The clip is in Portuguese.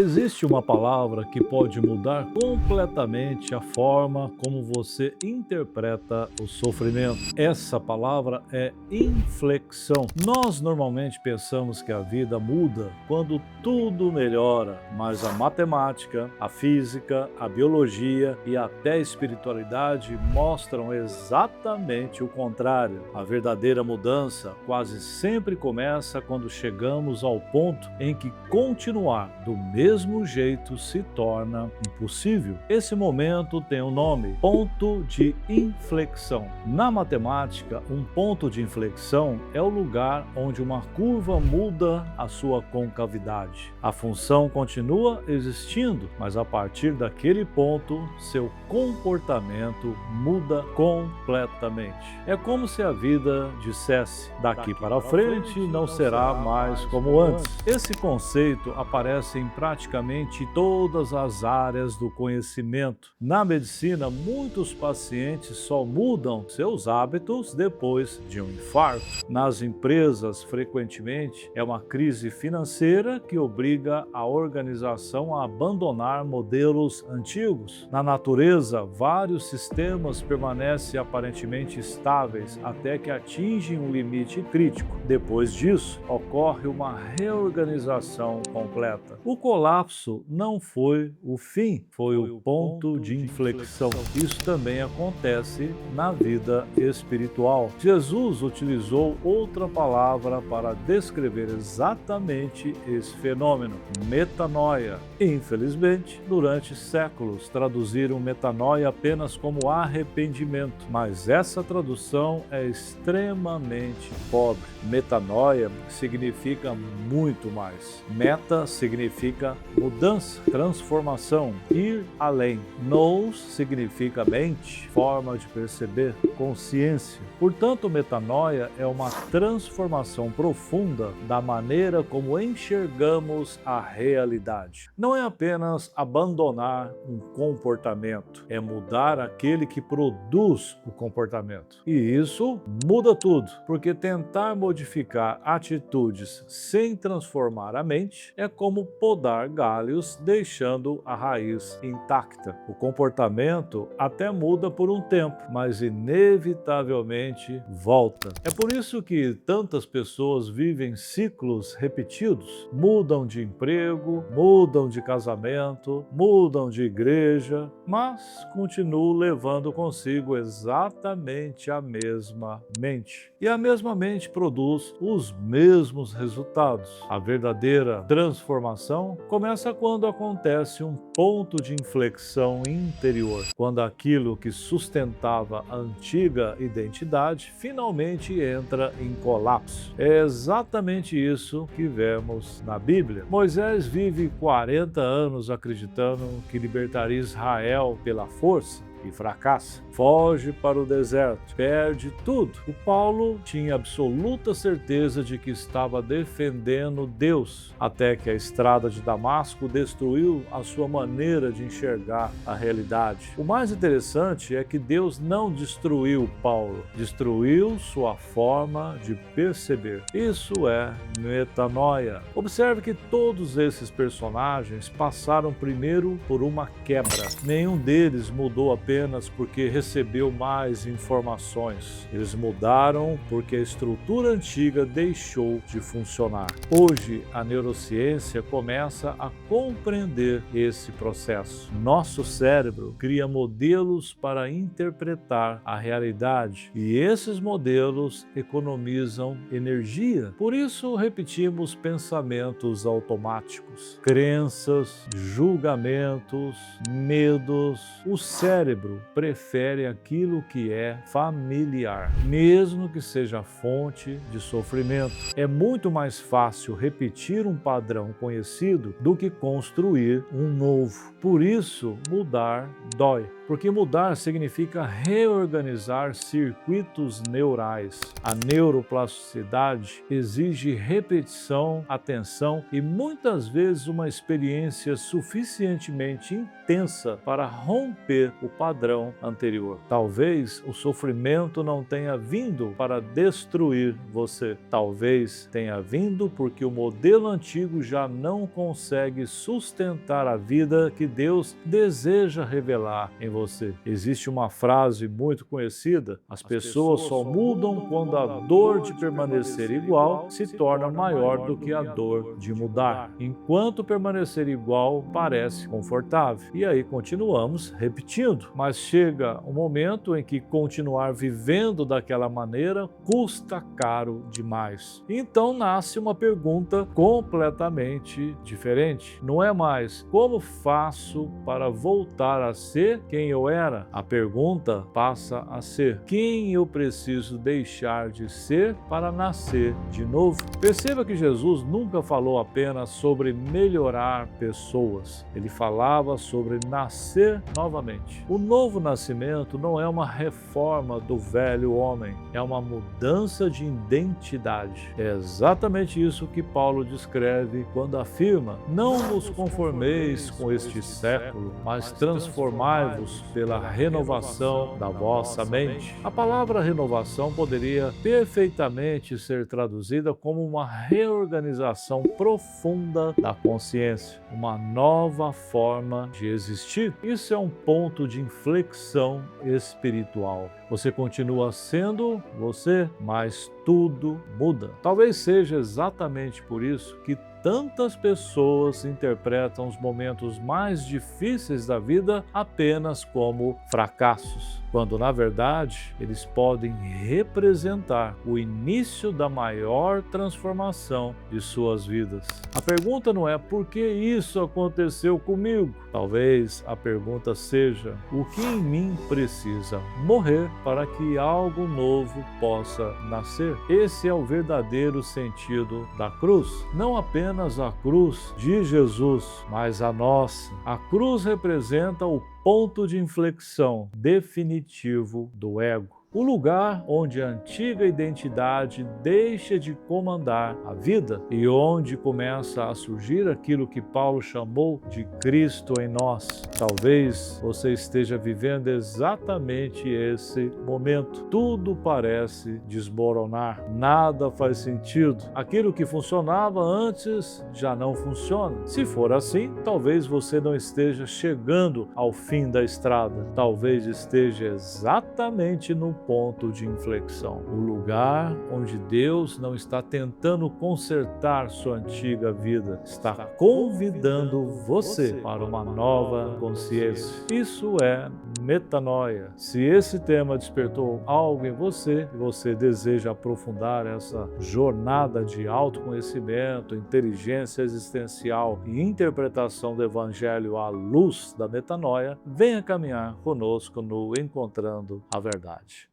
Existe uma palavra que pode mudar completamente a forma como você interpreta o sofrimento. Essa palavra é inflexão. Nós normalmente pensamos que a vida muda quando tudo melhora, mas a matemática, a física, a biologia e até a espiritualidade mostram exatamente o contrário. A verdadeira mudança quase sempre começa quando chegamos ao ponto em que continuar do mesmo jeito se torna impossível. Esse momento tem um nome: ponto de inflexão. Na matemática, um ponto de inflexão é o lugar onde uma curva muda a sua concavidade. A função continua existindo, mas a partir daquele ponto, seu comportamento muda completamente. É como se a vida dissesse: daqui para frente não será mais como antes. Esse conceito aparece em praticamente todas as áreas do conhecimento. Na medicina, muitos pacientes só mudam seus hábitos depois de um infarto. Nas empresas, frequentemente, é uma crise financeira que obriga a organização a abandonar modelos antigos. Na natureza, vários sistemas permanecem aparentemente estáveis até que atingem um limite crítico. Depois disso, ocorre uma reorganização completa. O colapso não foi o fim, foi o ponto de inflexão. Isso também acontece na vida espiritual. Jesus utilizou outra palavra para descrever exatamente esse fenômeno: metanoia. Infelizmente, durante séculos traduziram metanoia apenas como arrependimento, mas essa tradução é extremamente pobre. Metanoia significa muito mais. Meta significa mudança, transformação, ir além. Nous significa mente, forma de perceber, consciência. Portanto, metanoia é uma transformação profunda da maneira como enxergamos a realidade. Não é apenas abandonar um comportamento, é mudar aquele que produz o comportamento. E isso muda tudo, porque tentar modificar atitudes sem transformar a mente é como podar galhos deixando a raiz intacta. O comportamento até muda por um tempo, mas inevitavelmente volta. É por isso que tantas pessoas vivem ciclos repetidos, mudam de emprego, mudam de casamento, mudam de igreja, mas continuam levando consigo exatamente a mesma mente. E a mesma mente produz os mesmos resultados. A verdadeira transformação começa quando acontece um ponto de inflexão interior, quando aquilo que sustentava a antiga identidade finalmente entra em colapso. É exatamente isso que vemos na Bíblia. Moisés vive 40 anos acreditando que libertaria Israel pela força e fracassa. Foge para o deserto, perde tudo. O Paulo tinha absoluta certeza de que estava defendendo Deus, até que a estrada de Damasco destruiu a sua maneira de enxergar a realidade. O mais interessante é que Deus não destruiu Paulo, destruiu sua forma de perceber. Isso é metanoia. Observe que todos esses personagens passaram primeiro por uma quebra. Nenhum deles mudou apenas porque recebeu mais informações. Eles mudaram porque a estrutura antiga deixou de funcionar. Hoje, a neurociência começa a compreender esse processo. Nosso cérebro cria modelos para interpretar a realidade e esses modelos economizam energia. Por isso, repetimos pensamentos automáticos, crenças, julgamentos, medos. O cérebro prefere aquilo que é familiar, mesmo que seja fonte de sofrimento. É muito mais fácil repetir um padrão conhecido do que construir um novo. Por isso, mudar dói. Porque mudar significa reorganizar circuitos neurais. A neuroplasticidade exige repetição, atenção e muitas vezes uma experiência suficientemente intensa para romper o padrão anterior. Talvez o sofrimento não tenha vindo para destruir você. Talvez tenha vindo porque o modelo antigo já não consegue sustentar a vida que Deus deseja revelar em você. Existe uma frase muito conhecida: as pessoas só mudam quando a dor de permanecer igual se torna maior do que a dor de mudar. Enquanto permanecer igual parece confortável. E aí continuamos repetindo, mas chega um momento em que continuar vivendo daquela maneira custa caro demais. Então nasce uma pergunta completamente diferente. Não é mais como faço para voltar a ser quem eu era? A pergunta passa a ser: quem eu preciso deixar de ser para nascer de novo? Perceba que Jesus nunca falou apenas sobre melhorar pessoas. Ele falava sobre nascer novamente. O novo nascimento não é uma reforma do velho homem, é uma mudança de identidade. É exatamente isso que Paulo descreve quando afirma: não vos conformeis com este século, mas transformai-vos pela renovação da vossa mente. A palavra renovação poderia perfeitamente ser traduzida como uma reorganização profunda da consciência, uma nova forma de existir. Isso é um ponto de inflexão espiritual. Você continua sendo você, mas tudo muda. Talvez seja exatamente por isso que tantas pessoas interpretam os momentos mais difíceis da vida apenas como fracassos, quando na verdade eles podem representar o início da maior transformação de suas vidas. A pergunta não é por que isso aconteceu comigo. Talvez a pergunta seja: o que em mim precisa morrer para que algo novo possa nascer? Esse é o verdadeiro sentido da cruz. Não apenas a cruz de Jesus, mas a nossa. A cruz representa o ponto de inflexão definitivo do ego. O lugar onde a antiga identidade deixa de comandar a vida e onde começa a surgir aquilo que Paulo chamou de Cristo em nós. Talvez você esteja vivendo exatamente esse momento. Tudo parece desmoronar, nada faz sentido. Aquilo que funcionava antes já não funciona. Se for assim, talvez você não esteja chegando ao fim da estrada. Talvez esteja exatamente no ponto de inflexão, o lugar onde Deus não está tentando consertar sua antiga vida, está convidando você para uma nova consciência. Isso é metanoia. Se esse tema despertou algo em você e você deseja aprofundar essa jornada de autoconhecimento, inteligência existencial e interpretação do Evangelho à luz da metanoia, venha caminhar conosco no Encontrando a Verdade.